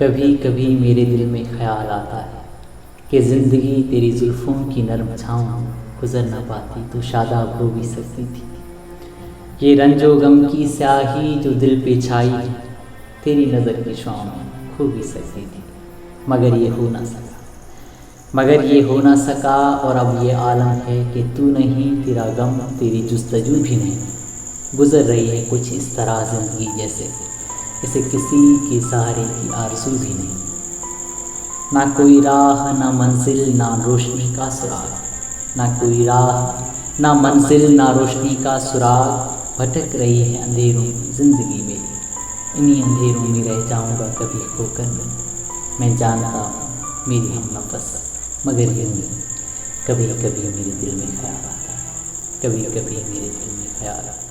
कभी कभी मेरे दिल में ख्याल आता है कि ज़िंदगी तेरी जुल्फ़ों की नरम छाँव गुज़र ना पाती तो शादाब हो भी सकती थी। ये रंजो गम की स्याही जो दिल पे छाई तेरी नज़र की छाँव में खो भी सकती थी, मगर ये हो ना सका और अब ये आलम है कि तू नहीं, तेरा गम, तेरी जुस्तजू भी नहीं। गुज़र रही है कुछ इस तरह ज़िंदगी जैसे किसी के सहारे की आरज़ू भी नहीं। ना कोई राह, ना मंजिल, ना रोशनी का सुराग, ना कोई राह, ना मंजिल, ना रोशनी का सुराग। भटक रही है अंधेरों में ज़िंदगी मेरी, इन्हीं अंधेरों में रह जाऊंगा कभी खोकर मैं जानता हूँ मेरी हम नफस, मगर यूँ ही कभी कभी मेरे दिल में ख्याल आता है, कभी कभी मेरे दिल में ख्याल आता है।